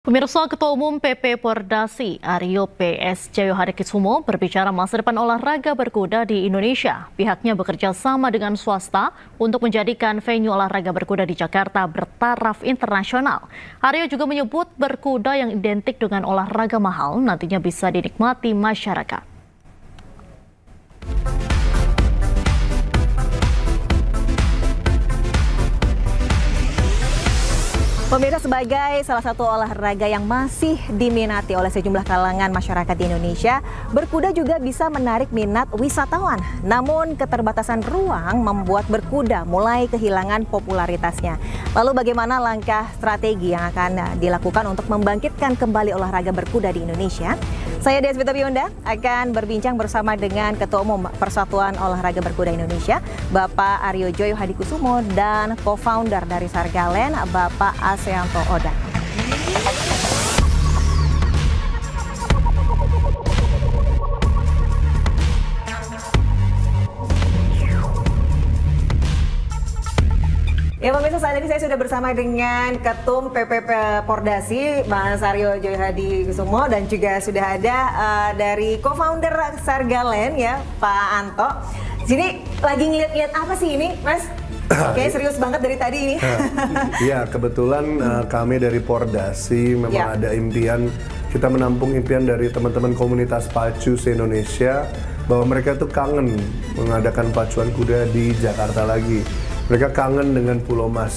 Pemirsa, Ketua Umum PP Pordasi Aryo PS Joyo Hadikusumo berbicara masa depan olahraga berkuda di Indonesia. Pihaknya bekerja sama dengan swasta untuk menjadikan venue olahraga berkuda di Jakarta bertaraf internasional. Aryo juga menyebut berkuda yang identik dengan olahraga mahal nantinya bisa dinikmati masyarakat. Pemirsa, sebagai salah satu olahraga yang masih diminati oleh sejumlah kalangan masyarakat di Indonesia, berkuda juga bisa menarik minat wisatawan. Namun keterbatasan ruang membuat berkuda mulai kehilangan popularitasnya. Lalu bagaimana langkah strategi yang akan dilakukan untuk membangkitkan kembali olahraga berkuda di Indonesia? Saya Desvita Bionda akan berbincang bersama dengan Ketua Umum Persatuan Olahraga Berkuda Indonesia, Bapak Aryo Joyo Hadikusumo, dan co-founder dari Sargalen, Bapak Aseanto Oda. Ya pemirsa, saat ini saya sudah bersama dengan Ketum PP Pordasi, Mas Aryo Joyo Hadikusumo, dan juga sudah ada dari co-founder Sargalen ya, Pak Anto. Sini lagi ngeliat apa sih ini, Mas? Kayaknya serius banget dari tadi ini. Iya, kebetulan kami dari Pordasi memang ada impian, kita menampung impian dari teman-teman komunitas pacu se-Indonesia bahwa mereka tuh kangen mengadakan pacuan kuda di Jakarta lagi. Mereka kangen dengan Pulau Mas.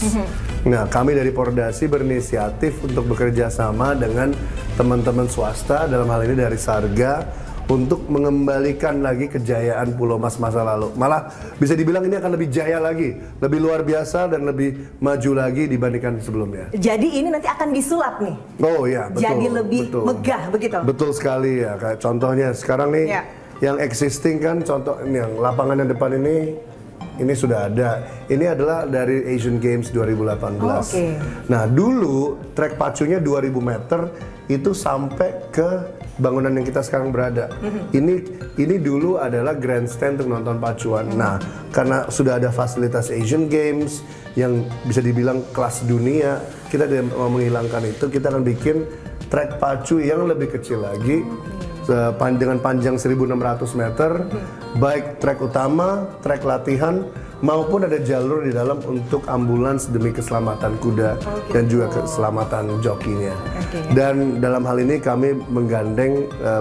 Nah, kami dari Pordasi berinisiatif untuk bekerja sama dengan teman-teman swasta, dalam hal ini dari Sarga, untuk mengembalikan lagi kejayaan Pulau Mas masa lalu. Malah bisa dibilang ini akan lebih jaya lagi, lebih luar biasa dan lebih maju lagi dibandingkan sebelumnya. Jadi ini nanti akan disulap nih? Oh iya, betul. Jadi lebih megah begitu? Betul sekali ya, kayak contohnya sekarang nih yang existing kan, contoh ini yang lapangan yang depan ini sudah ada. Ini adalah dari Asian Games 2018. Nah, dulu trek pacunya 2000 meter itu sampai ke bangunan yang kita sekarang berada. Ini dulu adalah grandstand untuk nonton pacuan. Nah, karena sudah ada fasilitas Asian Games yang bisa dibilang kelas dunia, kita tidak mau menghilangkan itu. Kita akan bikin trek pacu yang lebih kecil lagi, dengan panjang 1.600 meter, baik trek utama, trek latihan, maupun ada jalur di dalam untuk ambulans demi keselamatan kuda dan juga keselamatan jokinya. Dan dalam hal ini kami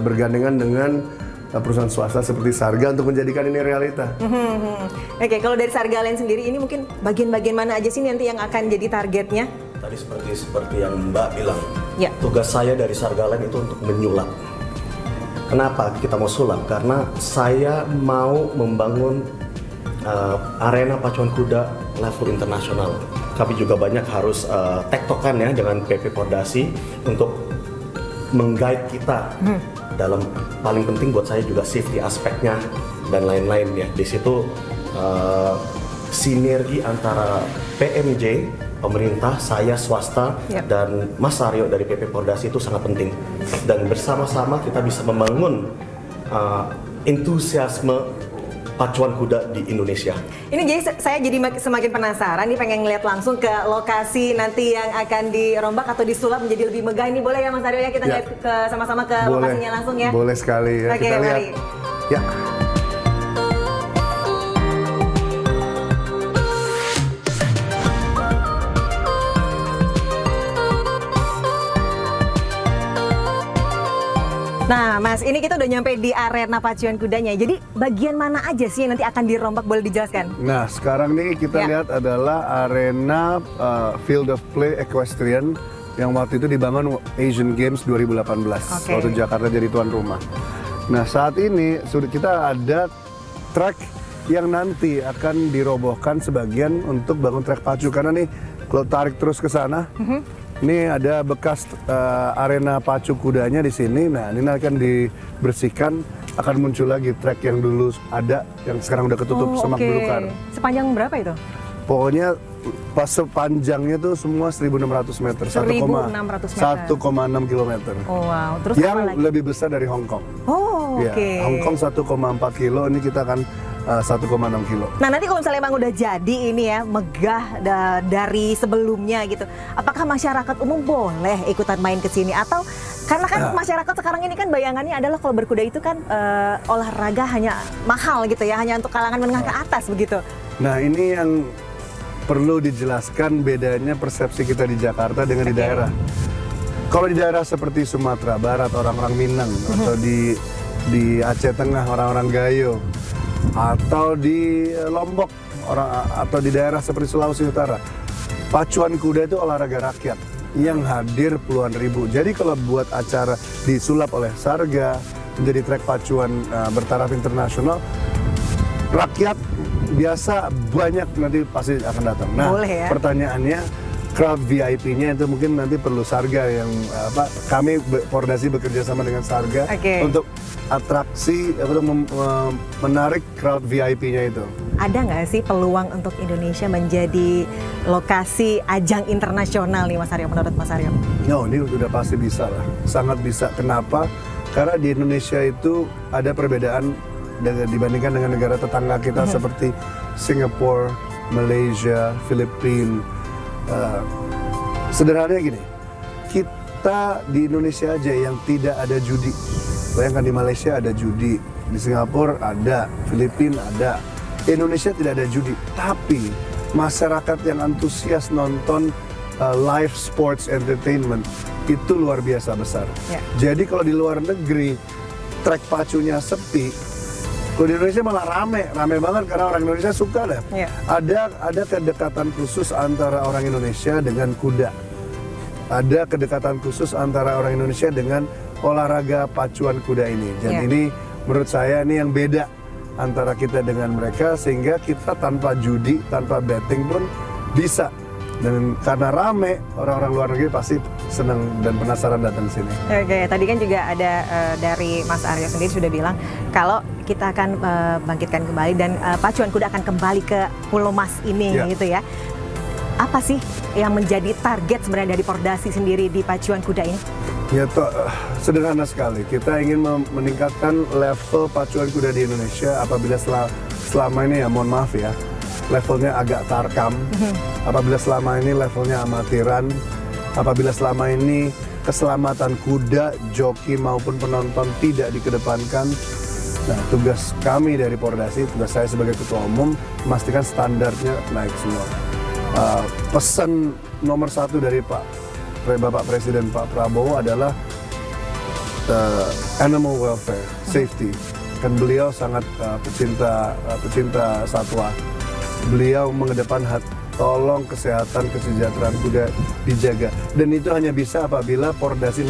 bergandengan dengan perusahaan swasta seperti Sarga untuk menjadikan ini realita. Oke, kalau dari Sargalen sendiri ini mungkin bagian-bagian mana aja sih nanti yang akan jadi targetnya? Tadi seperti yang Mbak bilang, tugas saya dari Sargalen itu untuk menyulap. Kenapa kita mau sulap? Karena saya mau membangun arena pacuan kuda level internasional. Kami juga banyak harus tektokan ya dengan PP Pordasi untuk meng-guide kita dalam, paling penting buat saya juga safety aspeknya dan lain-lain ya. Di situ sinergi antara PMJ, pemerintah, saya swasta, dan Mas Aryo dari PP Pordasi itu sangat penting. Dan bersama-sama kita bisa membangun entusiasme pacuan kuda di Indonesia. Ini jadi saya jadi semakin penasaran nih, pengen ngeliat langsung ke lokasi nanti yang akan dirombak atau disulap menjadi lebih megah. Ini boleh ya Mas Aryo ya, kita lihat sama-sama ke lokasinya langsung ya? Boleh sekali ya, kita lihat. Ya. Nah Mas, ini kita udah nyampe di arena pacuan kudanya. Jadi bagian mana aja sih yang nanti akan dirombak, boleh dijelaskan? Nah, sekarang nih kita lihat adalah arena Field of Play Equestrian yang waktu itu dibangun Asian Games 2018 waktu Jakarta jadi tuan rumah. Nah, saat ini sudah kita ada track yang nanti akan dirobohkan sebagian untuk bangun track pacu, karena nih kalau tarik terus ke sana, ini ada bekas arena pacu kudanya di sini. Nah, ini akan dibersihkan, akan muncul lagi trek yang dulu ada, yang sekarang udah ketutup semak belukar. Sepanjang berapa itu? Pokoknya pas sepanjangnya tuh semua 1.600 meter, 1,6 kilometer. Oh wow, terus yang lebih besar dari Hong Kong. Oh, Hong Kong 1,4 kilo, ini kita akan 1,6 kilo. Nah nanti kalau misalnya emang udah jadi ini ya, megah dari sebelumnya gitu, apakah masyarakat umum boleh ikutan main ke sini? Atau karena kan masyarakat sekarang ini kan bayangannya adalah kalau berkuda itu kan olahraga hanya mahal gitu ya, hanya untuk kalangan menengah ke atas begitu. Nah ini yang perlu dijelaskan bedanya persepsi kita di Jakarta dengan di daerah. Kalau di daerah seperti Sumatera Barat, orang-orang Minang, atau di Aceh Tengah, orang-orang Gayo, atau di Lombok, atau di daerah seperti Sulawesi Utara, pacuan kuda itu olahraga rakyat yang hadir puluhan ribu. Jadi kalau buat acara disulap oleh Sarga, menjadi trek pacuan bertaraf internasional, rakyat biasa banyak nanti pasti akan datang. Nah, ya? Pertanyaannya, crowd VIP-nya itu mungkin nanti perlu Sarga yang kami Pordasi bekerja sama dengan Sarga untuk atraksi untuk menarik crowd VIP-nya itu. Ada nggak sih peluang untuk Indonesia menjadi lokasi ajang internasional nih Mas Aryo, menurut Mas Aryo? No, ini udah pasti bisa lah, sangat bisa. Kenapa? Karena di Indonesia itu ada perbedaan dibandingkan dengan negara tetangga kita seperti Singapura, Malaysia, Filipina. Sederhananya gini, kita di Indonesia aja yang tidak ada judi. Bayangkan di Malaysia ada judi, di Singapura ada, Filipina ada. Indonesia tidak ada judi, tapi masyarakat yang antusias nonton live sports entertainment itu luar biasa besar. Jadi kalau di luar negeri trek pacunya sepi, kalau di Indonesia malah rame banget karena orang Indonesia suka deh. Ada kedekatan khusus antara orang Indonesia dengan kuda. Ada kedekatan khusus antara orang Indonesia dengan olahraga pacuan kuda ini. Dan ini menurut saya ini yang beda antara kita dengan mereka, sehingga kita tanpa judi, tanpa betting pun bisa. Dan karena rame, orang-orang luar negeri pasti senang dan penasaran datang ke sini. Oke, tadi kan juga ada dari Mas Aryo sendiri sudah bilang kalau kita akan bangkitkan kembali dan pacuan kuda akan kembali ke Pulau Mas ini gitu ya. Apa sih yang menjadi target sebenarnya dari Pordasi sendiri di pacuan kuda ini? Ya, sederhana sekali. Kita ingin meningkatkan level pacuan kuda di Indonesia apabila selama ini ya, mohon maaf ya, levelnya agak tarkam. Apabila selama ini levelnya amatiran, apabila selama ini keselamatan kuda, joki maupun penonton tidak dikedepankan. Nah, tugas kami dari Pordasi, tugas saya sebagai Ketua Umum, memastikan standarnya naik semua. Pesan nomor 1 dari Bapak Presiden Pak Prabowo adalah animal welfare, safety. Kan beliau sangat pecinta satwa. Beliau mengedepan tolong kesehatan, kesejahteraan kuda dijaga. Dan itu hanya bisa apabila Pordasi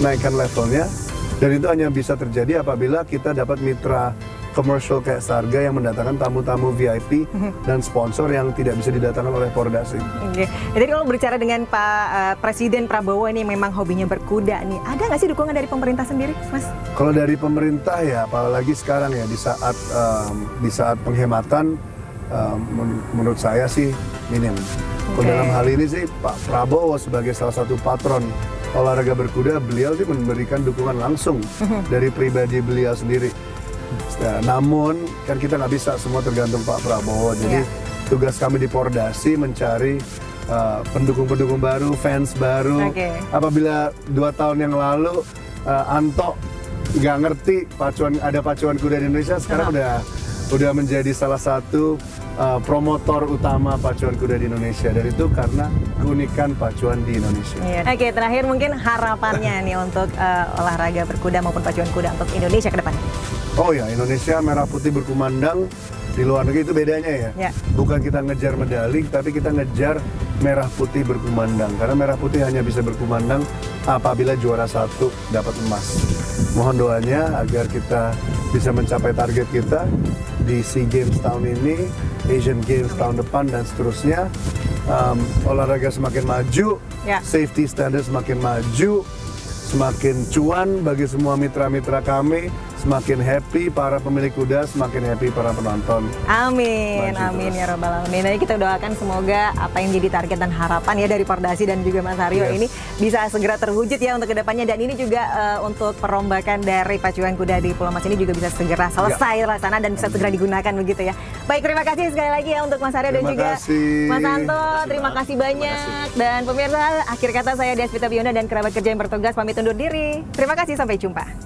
naikkan levelnya. Dan itu hanya bisa terjadi apabila kita dapat mitra komersial kayak Sarga yang mendatangkan tamu-tamu VIP dan sponsor yang tidak bisa didatangkan oleh Pordasi. Oke, jadi kalau berbicara dengan Pak Presiden Prabowo ini memang hobinya berkuda nih, ada nggak sih dukungan dari pemerintah sendiri, Mas? Kalau dari pemerintah ya, apalagi sekarang ya di saat penghematan, menurut saya sih minim. Kalau dalam hal ini sih Pak Prabowo sebagai salah satu patron olahraga berkuda, beliau sih memberikan dukungan langsung dari pribadi beliau sendiri. Nah, namun kan kita nggak bisa semua tergantung Pak Prabowo. Jadi tugas kami di Pordasi mencari pendukung-pendukung baru, fans baru. Apabila 2 tahun yang lalu Anto nggak ngerti ada pacuan kuda di Indonesia, sekarang udah menjadi salah satu promotor utama pacuan kuda di Indonesia. Dan itu karena keunikan pacuan di Indonesia. Oke, terakhir mungkin harapannya nih untuk olahraga berkuda maupun pacuan kuda untuk Indonesia ke depannya. Oh ya, Indonesia merah putih berkumandang. Di luar negeri itu bedanya ya. Bukan kita ngejar medali, tapi kita ngejar merah putih berkumandang. Karena merah putih hanya bisa berkumandang apabila juara 1 dapat emas. Mohon doanya agar kita bisa mencapai target kita di SEA Games tahun ini, Asian Games tahun depan, dan seterusnya. Olahraga semakin maju, safety standard semakin maju, semakin cuan bagi semua mitra-mitra kami, semakin happy para pemilik kuda, semakin happy para penonton. Amin, amin ya robbal alamin. Jadi kita doakan semoga apa yang jadi target dan harapan ya dari Pordasi dan juga Mas Aryo ini bisa segera terwujud ya untuk kedepannya. Dan ini juga untuk perombakan dari pacuan kuda di Pulau Mas ini juga bisa segera selesai terlaksana dan bisa segera digunakan begitu ya. Baik, terima kasih sekali lagi ya untuk Mas Aryo dan juga Mas Anto. Terima kasih banyak. Dan pemirsa, akhir kata saya Desvita Biona dan kerabat kerja yang bertugas pamit undur diri. Terima kasih, sampai jumpa.